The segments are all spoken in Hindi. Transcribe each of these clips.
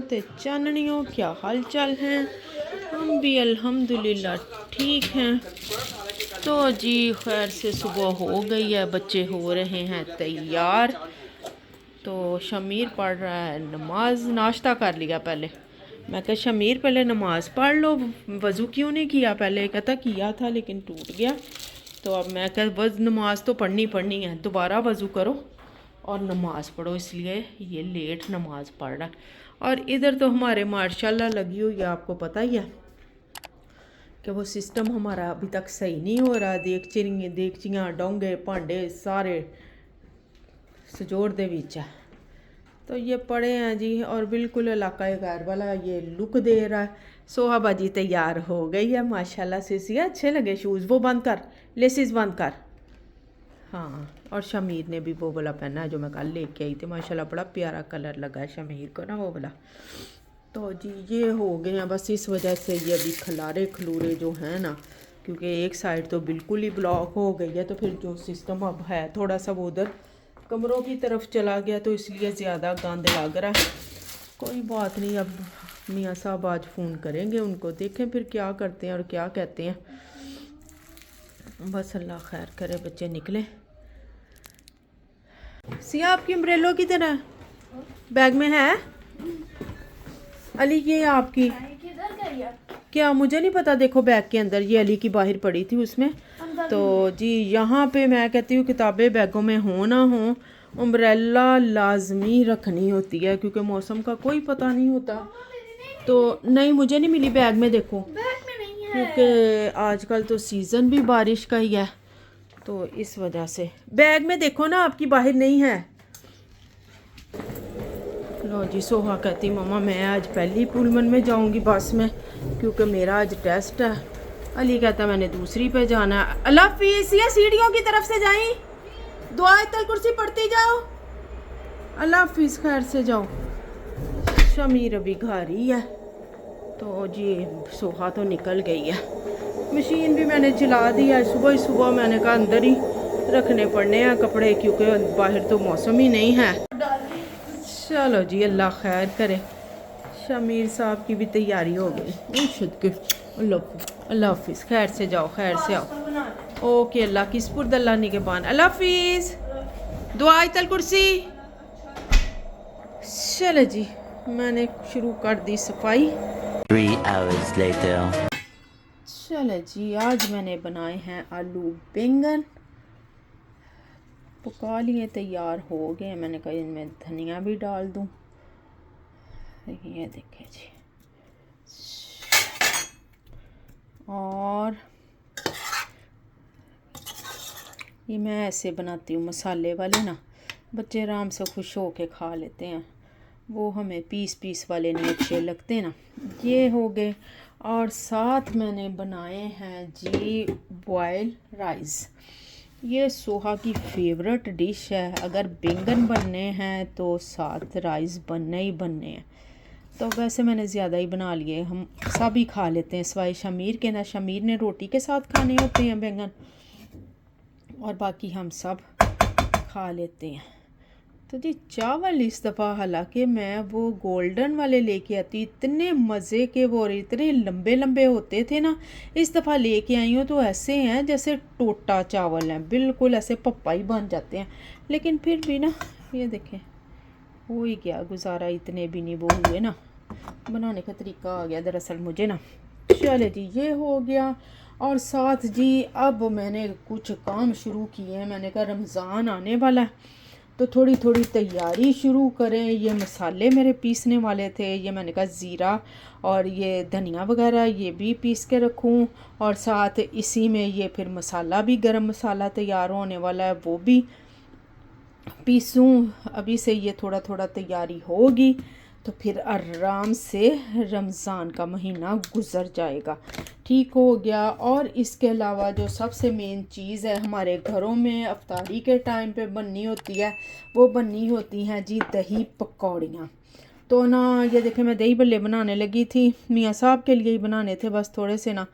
ते चाननियों, क्या हाल चाल हैं। हम भी अल्हम्दुलिल्लाह ठीक हैं। तो जी खैर से सुबह हो गई है, बच्चे हो रहे हैं तैयार। तो शमीर पढ़ रहा है नमाज। नाश्ता कर लिया पहले। मैं कहा शमीर पहले नमाज पढ़ लो, वज़ू क्यों नहीं किया। पहले कहता किया था लेकिन टूट गया। तो अब मैं कह बस नमाज तो पढ़नी है, दोबारा वज़ू करो और नमाज़ पढ़ो, इसलिए ये लेट नमाज़ पढ़ रहा है। और इधर तो हमारे माशाल्लाह लगी हुई है, आपको पता ही है कि वो सिस्टम हमारा अभी तक सही नहीं हो रहा। देगचियाँ डोंगे भांडे सारे सजोड़ दे विच है। तो ये पड़े हैं जी, और बिल्कुल इलाका गैर वाला ये लुक दे रहा है। सोहा जी तैयार हो गई है माशाल्लाह से। सिया अच्छे लगे शूज़, वो बंद कर, लेसिस बंद कर। हाँ, और शमीर ने भी वो वाला पहना है जो मैं कल लेके आई थी। माशाल्लाह बड़ा प्यारा कलर लगा है शमीर को ना वो वाला। तो जी ये हो गए हैं, बस इस वजह से ये अभी खलारे जो हैं ना, क्योंकि एक साइड तो बिल्कुल ही ब्लॉक हो गई है। तो फिर जो सिस्टम अब है थोड़ा सा वो उधर कमरों की तरफ चला गया, तो इसलिए ज़्यादा गंद लग रहा है। कोई बात नहीं, अब मियाँ साहब आज फ़ोन करेंगे उनको, देखें फिर क्या करते हैं और क्या कहते हैं। बस अल्लाह खैर करे, बच्चे निकले। सिया आपकी अम्ब्रेलो की तरह बैग में है अली, ये आपकी क्या मुझे नहीं पता। देखो बैग के अंदर ये अली की बाहर पड़ी थी उसमें। तो जी यहाँ पे मैं कहती हूँ किताबें बैगों में हो ना हो, अम्ब्रेला लाजमी रखनी होती है, क्योंकि मौसम का कोई पता नहीं होता। तो नहीं मुझे नहीं मिली बैग में, देखो क्योंकि आजकल तो सीज़न भी बारिश का ही है, तो इस वजह से बैग में देखो ना आपकी बाहर नहीं है। लो जी, सोहा कहती मम्मा मैं आज पहली पुलमन में जाऊंगी बस में, क्योंकि मेरा आज टेस्ट है। अली कहता मैंने दूसरी पे जाना है। अल्लाह हाफिज़, या सीढ़ियों की तरफ से जाएं, दुआ आयतल कुर्सी पढ़ती जाओ। अल्लाह हाफिज़, खैर से जाओ। शमीर अभी घर ही है। तो जी सोहा तो निकल गई है। मशीन भी मैंने चला दी है, सुबह ही सुबह मैंने कहा अंदर ही रखने पड़ने हैं कपड़े, क्योंकि बाहर तो मौसम ही नहीं है। चलो जी अल्लाह खैर करे। शमीर साहब की भी तैयारी हो गई। अल्लाह हाफिज़, खैर से जाओ, खैर से आओ। ओके, अल्लाह की स्पुर्द अल्लाह निगहबान। अल्लाह हाफिज़, दुआ आयतल कुर्सी। चलो जी मैंने शुरू कर दी सफाई। 3 hours later. चलो जी आज मैंने बनाए हैं आलू बैंगन, पका लिए, तैयार हो गए। मैंने कहा इनमें धनिया भी डाल दूं। ये देखें जी, और ये मैं ऐसे बनाती हूँ मसाले वाले ना, बच्चे आराम से खुश हो के खा लेते हैं। वो हमें पीस वाले नहीं अच्छे लगते ना। ये हो गए, और साथ मैंने बनाए हैं जी बॉयल राइस। ये सोहा की फेवरेट डिश है। अगर बैंगन बनने हैं तो साथ राइस बनने ही बनने हैं। तो वैसे मैंने ज़्यादा ही बना लिए, हम सब ही खा लेते हैं सिवाय शमीर के ना। शमीर ने रोटी के साथ खाने होते हैं बैंगन, और बाकी हम सब खा लेते हैं। तो जी चावल इस दफ़ा हालांकि मैं वो गोल्डन वाले लेके आती, इतने मज़े के वो, और इतने लंबे लंबे होते थे ना। इस दफ़ा लेके आई हूँ तो ऐसे हैं जैसे टोटा चावल हैं, बिल्कुल ऐसे पप्पा ही बन जाते हैं। लेकिन फिर भी ना ये देखें हो ही गया गुजारा, इतने भी नहीं वो हुए ना। बनाने का तरीका आ गया दरअसल मुझे ना। चले जी ये हो गया, और साथ जी अब मैंने कुछ काम शुरू किए हैं। मैंने कहा रमज़ान आने वाला है तो थोड़ी थोड़ी तैयारी शुरू करें। ये मसाले मेरे पीसने वाले थे, ये मैंने कहा ज़ीरा और ये धनिया वगैरह ये भी पीस के रखूं, और साथ इसी में ये फिर मसाला भी, गरम मसाला तैयार होने वाला है, वो भी पीसूं। अभी से ये थोड़ा थोड़ा तैयारी होगी तो फिर आराम से रमज़ान का महीना गुज़र जाएगा। ठीक हो गया। और इसके अलावा जो सबसे मेन चीज़ है हमारे घरों में अफ्तारी के टाइम पे बननी होती है, वो बननी होती हैं जी दही पकौड़ियाँ। तो ना ये देखें मैं दही भल्ले बनाने लगी थी, मियाँ साहब के लिए ही बनाने थे बस थोड़े से ना।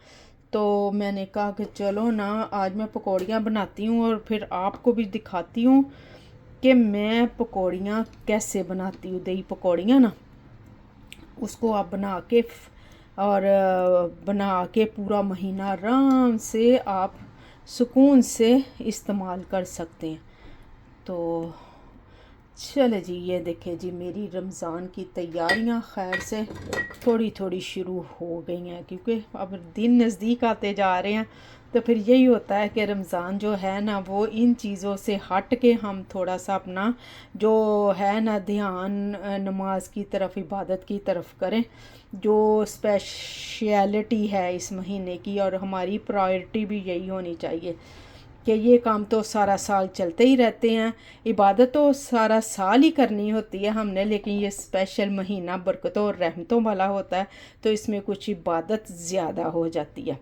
तो मैंने कहा कि चलो ना आज मैं पकौड़ियाँ बनाती हूँ और फिर आपको भी दिखाती हूँ कि मैं पकौड़ियाँ कैसे बनाती हूँ, दही पकौड़ियाँ ना। उसको आप बना के पूरा महीना आराम से आप सुकून से इस्तेमाल कर सकते हैं। तो चले जी, ये देखें जी मेरी रमज़ान की तैयारियां खैर से थोड़ी थोड़ी शुरू हो गई हैं, क्योंकि अब दिन नज़दीक आते जा रहे हैं। तो फिर यही होता है कि रमज़ान जो है ना, वो इन चीज़ों से हट के हम थोड़ा सा अपना जो है ना ध्यान नमाज की तरफ, इबादत की तरफ करें। जो स्पेशलिटी है इस महीने की, और हमारी प्रायोरिटी भी यही होनी चाहिए कि ये काम तो सारा साल चलते ही रहते हैं, इबादत तो सारा साल ही करनी होती है हमने, लेकिन ये स्पेशल महीना बरकतों और रहमतों वाला होता है, तो इसमें कुछ इबादत ज़्यादा हो जाती है।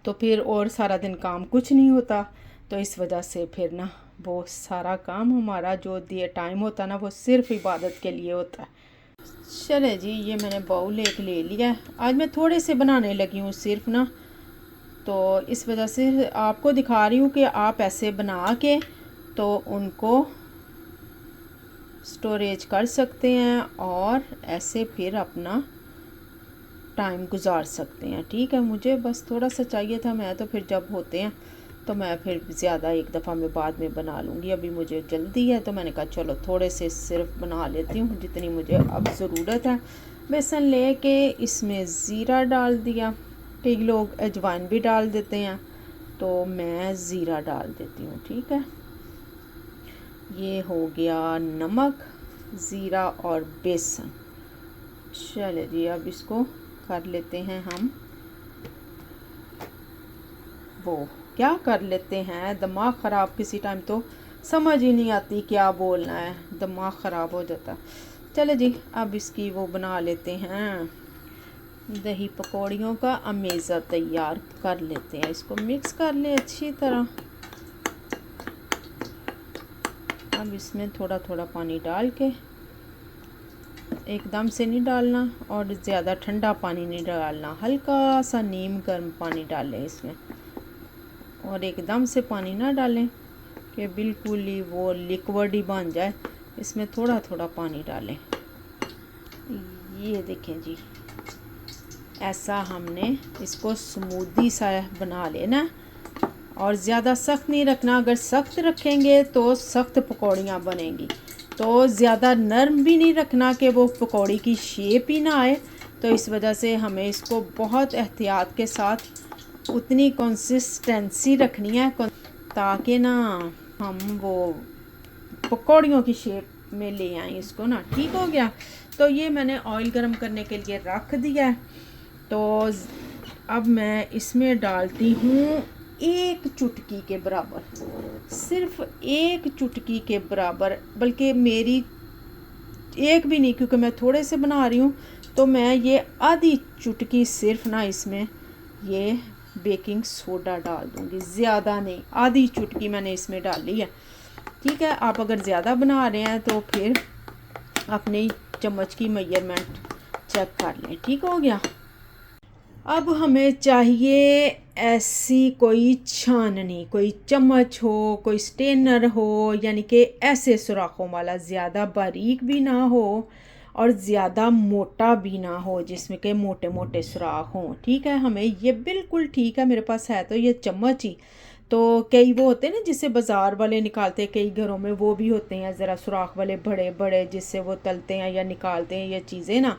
तो फिर और सारा दिन काम कुछ नहीं होता, तो इस वजह से फिर ना वो सारा काम हमारा जो दिए टाइम होता है ना, वो सिर्फ इबादत के लिए होता है। चले जी, ये मैंने बाउल एक ले लिया है। आज मैं थोड़े से बनाने लगी हूँ सिर्फ ना, तो इस वजह से आपको दिखा रही हूँ कि आप ऐसे बना के तो उनको स्टोरेज कर सकते हैं और ऐसे फिर अपना टाइम गुजार सकते हैं। ठीक है, मुझे बस थोड़ा सा चाहिए था, मैं तो फिर जब होते हैं तो मैं फिर ज़्यादा एक दफ़ा में बाद में बना लूँगी। अभी मुझे जल्दी है तो मैंने कहा चलो थोड़े से सिर्फ बना लेती हूँ जितनी मुझे अब ज़रूरत है। बेसन ले के इसमें ज़ीरा डाल दिया, कई लोग अजवाइन भी डाल देते हैं, तो मैं ज़ीरा डाल देती हूँ। ठीक है, ये हो गया नमक, ज़ीरा और बेसन। चले जी, अब इसको कर लेते हैं हम, वो क्या कर लेते हैं, दिमाग ख़राब किसी टाइम तो समझ ही नहीं आती क्या बोलना है, दिमाग ख़राब हो जाता। चलो जी, अब इसकी वो बना लेते हैं, दही पकौड़ियों का अमेज़ा तैयार कर लेते हैं। इसको मिक्स कर लें अच्छी तरह। अब इसमें थोड़ा थोड़ा पानी डाल के, एकदम से नहीं डालना और ज़्यादा ठंडा पानी नहीं डालना, हल्का सा नीम गर्म पानी डालें इसमें, और एकदम से पानी ना डालें कि बिल्कुल ही वो लिक्विड ही बन जाए। इसमें थोड़ा थोड़ा पानी डालें। ये देखें जी, ऐसा हमने इसको स्मूदी सा बना लेना, और ज़्यादा सख्त नहीं रखना। अगर सख्त रखेंगे तो सख्त पकौड़ियाँ बनेंगी, तो ज़्यादा नरम भी नहीं रखना कि वो पकौड़ी की शेप ही ना आए। तो इस वजह से हमें इसको बहुत एहतियात के साथ उतनी कंसिस्टेंसी रखनी है ताकि ना हम वो पकौड़ियों की शेप में ले आएँ इसको ना। ठीक हो गया, तो ये मैंने ऑयल गरम करने के लिए रख दिया है। तो अब मैं इसमें डालती हूँ एक चुटकी के बराबर, सिर्फ एक चुटकी के बराबर, बल्कि मेरी एक भी नहीं, क्योंकि मैं थोड़े से बना रही हूँ, तो मैं ये आधी चुटकी सिर्फ ना इसमें ये बेकिंग सोडा डाल दूँगी, ज़्यादा नहीं, आधी चुटकी मैंने इसमें डाली है। ठीक है, आप अगर ज़्यादा बना रहे हैं तो फिर अपने चम्मच की मेजरमेंट चेक कर लें। ठीक हो गया। अब हमें चाहिए ऐसी कोई छाननी, कोई चम्मच हो, कोई स्टेनर हो, यानी कि ऐसे सुराखों वाला, ज़्यादा बारीक भी ना हो और ज़्यादा मोटा भी ना हो, जिसमें के मोटे मोटे सुराख हों। ठीक है, हमें ये बिल्कुल ठीक है, मेरे पास है तो ये चम्मच ही। तो कई वो होते हैं ना जिससे बाज़ार वाले निकालते हैं, कई घरों में वो भी होते हैं ज़रा सुराख वाले बड़े बड़े, जिससे वो तलते हैं या निकालते हैं ये चीज़ें ना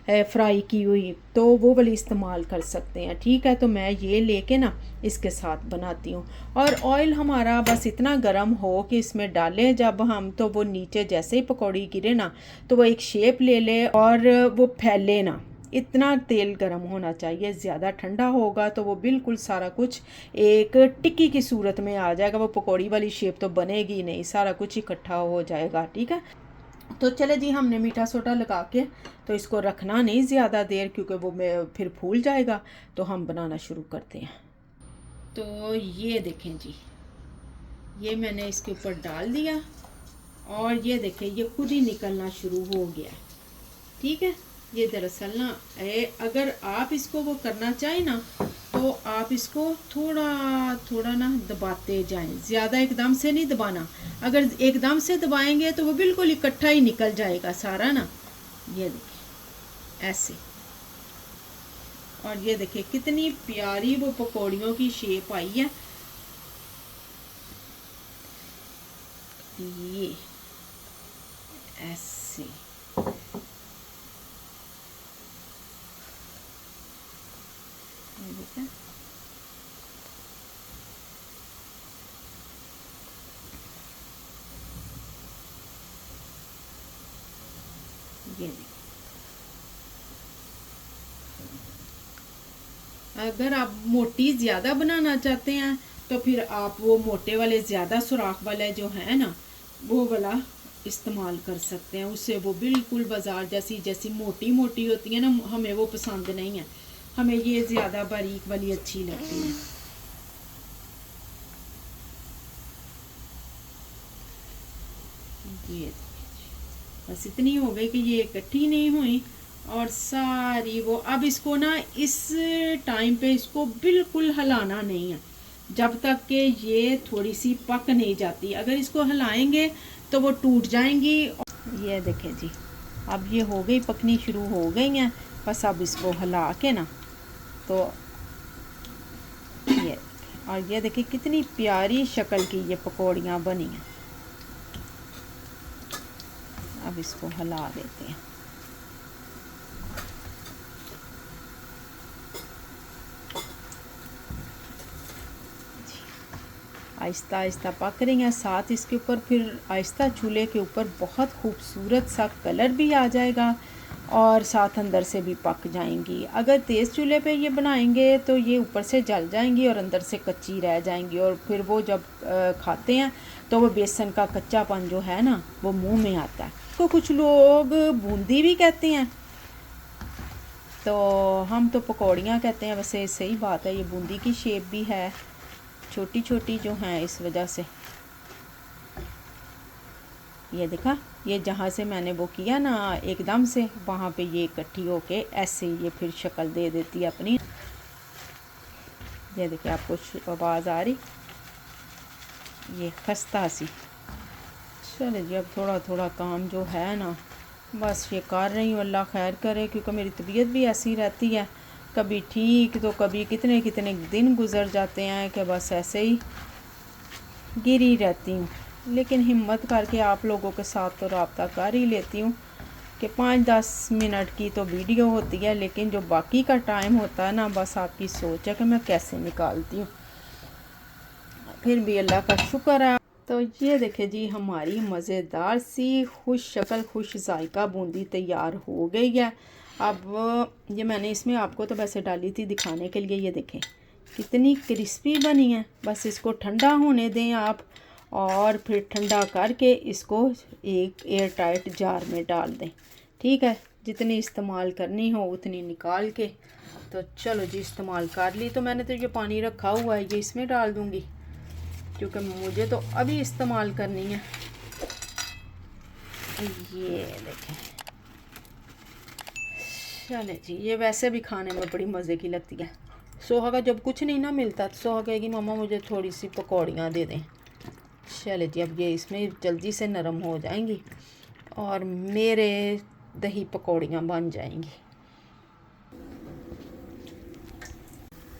फ्राई की हुई, तो वो वाली इस्तेमाल कर सकते हैं। ठीक है, तो मैं ये लेके ना इसके साथ बनाती हूँ। और ऑयल हमारा बस इतना गर्म हो कि इसमें डालें जब हम, तो वो नीचे जैसे ही पकौड़ी गिरे ना तो वो एक शेप ले ले और वो फैले ना, इतना तेल गर्म होना चाहिए। ज़्यादा ठंडा होगा तो वो बिल्कुल सारा कुछ एक टिक्की की सूरत में आ जाएगा, वो पकौड़ी वाली शेप तो बनेगी नहीं, सारा कुछ इकट्ठा हो जाएगा। ठीक है, तो चले जी, हमने मीठा सोडा लगा के तो इसको रखना नहीं ज़्यादा देर, क्योंकि वो फिर फूल जाएगा। तो हम बनाना शुरू करते हैं। तो ये देखें जी, ये मैंने इसके ऊपर डाल दिया और ये देखें ये खुद ही निकलना शुरू हो गया। ठीक है, ये दरअसल ना अगर आप इसको वो करना चाहें ना तो आप इसको थोड़ा थोड़ा ना दबाते जाएं, ज़्यादा एकदम से नहीं दबाना। अगर एकदम से दबाएंगे तो वो बिल्कुल इकट्ठा ही निकल जाएगा सारा ना। ये देखिए, ऐसे। और ये देखिए कितनी प्यारी वो पकौड़ियों की शेप आई है। ये ऐसे ये देखिए, ये देखिए। अगर आप मोटी ज़्यादा बनाना चाहते हैं तो फिर आप वो मोटे वाले ज़्यादा सुराख वाले जो है ना, वो वाला इस्तेमाल कर सकते हैं। उससे वो बिल्कुल बाजार जैसी जैसी मोटी मोटी होती है ना, हमें वो पसंद नहीं है। हमें ये ज़्यादा बारीक वाली अच्छी लगती है। ये बस इतनी हो गई कि ये इकट्ठी नहीं हुई और सारी वो। अब इसको ना इस टाइम पे इसको बिल्कुल हिलाना नहीं है जब तक कि ये थोड़ी सी पक नहीं जाती। अगर इसको हिलाएंगे तो वो टूट जाएंगी। ये देखें जी, अब ये हो गई, पकनी शुरू हो गई हैं। बस अब इसको हिला के ना, तो ये और ये देखिए कितनी प्यारी शक्ल की ये पकौड़ियाँ बनी हैं। अब इसको हिला देते हैं। आहिस्ता आहिस्ता पक रही हैं। साथ इसके ऊपर फिर आहिस्ता चूल्हे के ऊपर बहुत खूबसूरत सा कलर भी आ जाएगा और साथ अंदर से भी पक जाएंगी। अगर तेज़ चूल्हे पे ये बनाएंगे तो ये ऊपर से जल जाएंगी और अंदर से कच्ची रह जाएंगी, और फिर वो जब खाते हैं तो वो बेसन का कच्चापन जो है ना वो मुंह में आता है। तो कुछ लोग बूंदी भी कहते हैं, तो हम तो पकौड़ियाँ कहते हैं। वैसे सही बात है, ये बूंदी की शेप भी है, छोटी छोटी जो हैं, इस वजह से। ये देखा, ये जहाँ से मैंने वो किया ना एकदम से, वहाँ पे ये इकट्ठी होके ऐसे ये फिर शक्ल दे देती है अपनी। ये देखिए, आपको आवाज़ आ रही, ये खस्ता सी। चले जी, अब थोड़ा थोड़ा काम जो है ना बस ये कर रही हूँ। अल्लाह खैर करे, क्योंकि मेरी तबीयत भी ऐसी रहती है, कभी ठीक तो कभी कितने कितने दिन गुजर जाते हैं कि बस ऐसे ही गिरी रहती हूँ। लेकिन हिम्मत करके आप लोगों के साथ तो रब्ता कर ही लेती हूँ कि 5-10 मिनट की तो वीडियो होती है, लेकिन जो बाकी का टाइम होता है ना, बस आपकी सोच है कि मैं कैसे निकालती हूँ। फिर भी अल्लाह का शुक्र है। तो ये देखे जी, हमारी मज़ेदार सी खुश शक्ल खुश जायका बूंदी तैयार हो गई है। अब ये मैंने इसमें आपको तो वैसे डाली थी दिखाने के लिए। ये देखें कितनी क्रिस्पी बनी है। बस इसको ठंडा होने दें आप, और फिर ठंडा करके इसको एक एयर टाइट जार में डाल दें। ठीक है, जितनी इस्तेमाल करनी हो उतनी निकाल के। तो चलो जी, इस्तेमाल कर ली। तो मैंने तो ये पानी रखा हुआ है, ये इसमें डाल दूँगी क्योंकि मुझे तो अभी इस्तेमाल करनी है। ये देखें, चले जी, ये वैसे भी खाने में बड़ी मज़े की लगती है। सोहा का जब कुछ नहीं ना मिलता तो सोहा कहेगी मम्मा मुझे थोड़ी सी पकौड़ियाँ दे दें। चले जी, अब ये इसमें जल्दी से नरम हो जाएंगी और मेरे दही पकौड़ियाँ बन जाएंगी।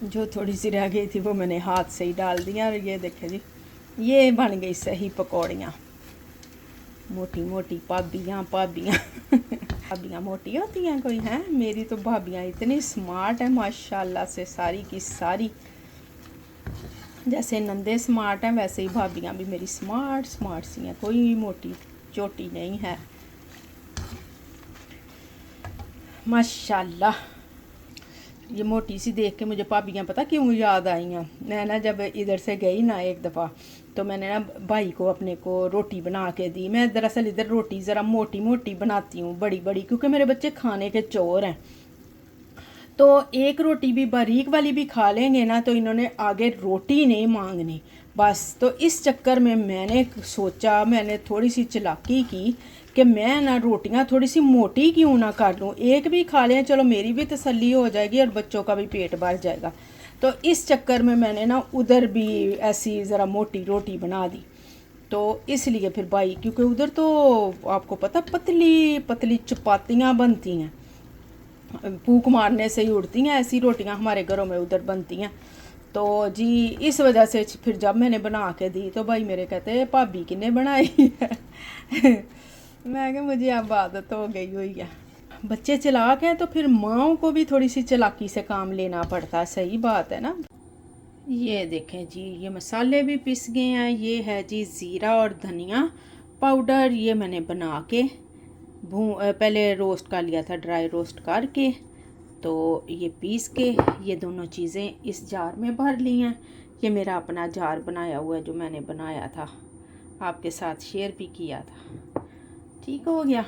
जो थोड़ी सी रह गई थी वो मैंने हाथ से ही डाल दिया, और ये देखें जी, ये बन गई सही पकौड़ियाँ। मोटी मोटी भाबियाँ भाबियाँ मोटी होती हैं कोई, हैं? मेरी तो भाबियाँ इतनी स्मार्ट है माशाल्लाह से, सारी की सारी। जैसे नंदे स्मार्ट हैं वैसे ही भाबियाँ भी मेरी स्मार्ट सी हैं, कोई मोटी चोटी नहीं है माशाल्लाह। ये मोटी सी देख के मुझे भाबियाँ पता क्यों याद आई हैं। मैं ना जब इधर से गई ना एक दफ़ा, तो मैंने ना भाई को अपने को रोटी बना के दी। मैं दरअसल इधर रोटी ज़रा मोटी मोटी बनाती हूँ, बड़ी बड़ी, क्योंकि मेरे बच्चे खाने के चोर हैं। तो एक रोटी भी बारीक वाली भी खा लेंगे ना तो इन्होंने आगे रोटी नहीं मांगनी बस। तो इस चक्कर में मैंने सोचा, मैंने थोड़ी सी चालाकी की कि मैं ना रोटियां थोड़ी सी मोटी क्यों ना कर लूँ, एक भी खा लें, चलो मेरी भी तसल्ली हो जाएगी और बच्चों का भी पेट भर जाएगा। तो इस चक्कर में मैंने ना उधर भी ऐसी ज़रा मोटी रोटी बना दी। तो इसलिए फिर भाई, क्योंकि उधर तो आपको पता पतली पतली चपातियाँ बनती हैं, फूक मारने से ही उड़ती हैं, ऐसी रोटियां हमारे घरों में उधर बनती हैं। तो जी इस वजह से फिर जब मैंने बना के दी तो भाई मेरे कहते भाभी किने बनाई है मैं कहा मुझे अब आदत हो गई हुई है। बच्चे चालाक हैं तो फिर माँओं को भी थोड़ी सी चालाकी से काम लेना पड़ता है, सही बात है ना। ये देखें जी ये मसाले भी पिस गए हैं। ये है जी ज़ीरा और धनिया पाउडर, ये मैंने बना के पहले रोस्ट कर लिया था, ड्राई रोस्ट करके, तो ये पीस के ये दोनों चीज़ें इस जार में भर ली हैं। ये मेरा अपना जार बनाया हुआ है जो मैंने बनाया था, आपके साथ शेयर भी किया था। ठीक हो गया।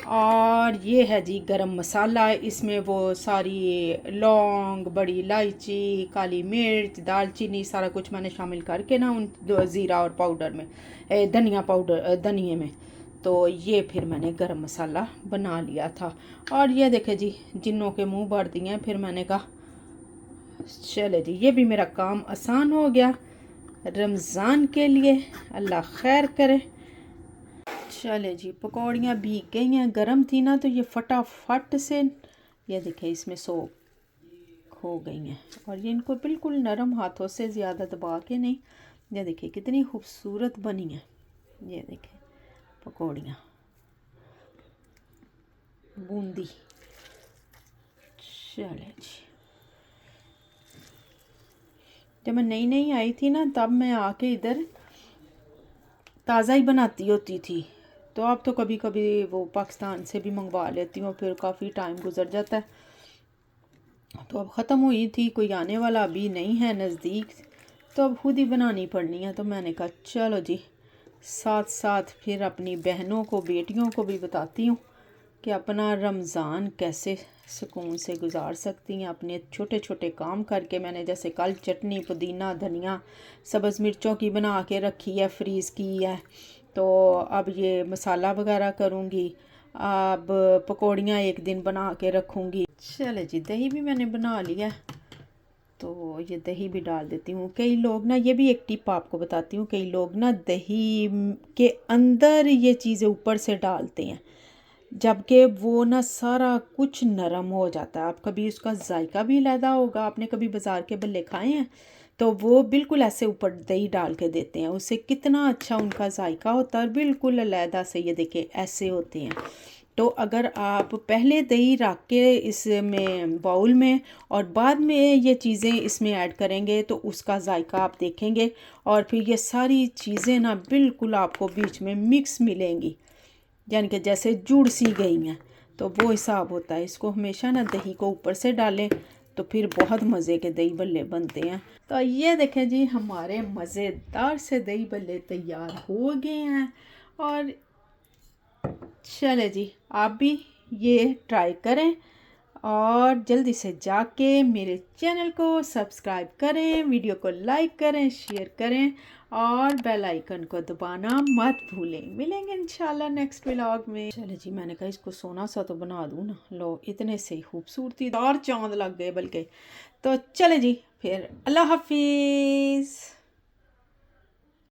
और ये है जी गरम मसाला, इसमें वो सारी लौंग, बड़ी इलायची, काली मिर्च, दालचीनी सारा कुछ मैंने शामिल करके ना उन ज़ीरा और पाउडर में, धनिया पाउडर धनिए में, तो ये फिर मैंने गरम मसाला बना लिया था। और ये देखे जी जिन्नों के मुंह भर दिए हैं। फिर मैंने कहा चले जी ये भी मेरा काम आसान हो गया रमज़ान के लिए, अल्लाह खैर करे। चले जी पकौड़ियाँ भीग गई हैं, गरम थी ना तो ये फटाफट से ये देखें इसमें सोख हो गई हैं। और ये इनको बिल्कुल नरम हाथों से ज़्यादा दबा के नहीं, ये देखिए कितनी खूबसूरत बनी है। ये देखें पकौड़ियाँ बूंदी। चले जी जब मैं नई नई आई थी ना तब मैं आके इधर ताज़ा ही बनाती होती थी, तो अब तो कभी कभी वो पाकिस्तान से भी मंगवा लेती हूँ, फिर काफ़ी टाइम गुजर जाता है। तो अब ख़त्म हुई थी, कोई आने वाला अभी नहीं है नज़दीक, तो अब खुद ही बनानी पड़नी है। तो मैंने कहा चलो जी साथ साथ फिर अपनी बहनों को, बेटियों को भी बताती हूँ कि अपना रमज़ान कैसे सुकून से गुजार सकती हैं अपने छोटे छोटे काम करके। मैंने जैसे कल चटनी पुदीना धनिया सब्ज़ मिर्चों की बना के रखी है, फ्रीज़ की है, तो अब ये मसाला वगैरह करूँगी। अब पकौड़ियाँ एक दिन बना के रखूँगी। चले जी दही भी मैंने बना लिया, तो ये दही भी डाल देती हूँ। कई लोग ना, ये भी एक टिप आपको बताती हूँ, कई लोग ना दही के अंदर ये चीज़ें ऊपर से डालते हैं, जबकि वो ना सारा कुछ नरम हो जाता है। आप कभी उसका जायका भी अलहदा होगा, आपने कभी बाज़ार के बल्ले खाए हैं, तो वो बिल्कुल ऐसे ऊपर दही डाल के देते हैं, उससे कितना अच्छा उनका जायका होता है, बिल्कुल अलहदा से। ये देखें ऐसे होते हैं। तो अगर आप पहले दही रख के इसमें बाउल में और बाद में ये चीज़ें इसमें ऐड करेंगे तो उसका जायका आप देखेंगे, और फिर ये सारी चीज़ें ना बिल्कुल आपको बीच में मिक्स मिलेंगी, यानी कि जैसे जुड़ सी गई हैं। तो वो हिसाब होता है। इसको हमेशा ना दही को ऊपर से डालें तो फिर बहुत मज़े के दही बल्ले बनते हैं। तो ये देखें जी हमारे मज़ेदार से दही बल्ले तैयार हो गए हैं। और चले जी आप भी ये ट्राई करें और जल्दी से जाके मेरे चैनल को सब्सक्राइब करें, वीडियो को लाइक करें, शेयर करें और बेल आइकन को दबाना मत भूलें। मिलेंगे इंशाल्लाह नेक्स्ट व्लॉग में। चले जी मैंने कहा इसको सोना सा तो बना दूँ ना, लो इतने से खूबसूरती दार चांद लग गए बल्कि। तो चले जी फिर अल्लाह हाफिज़।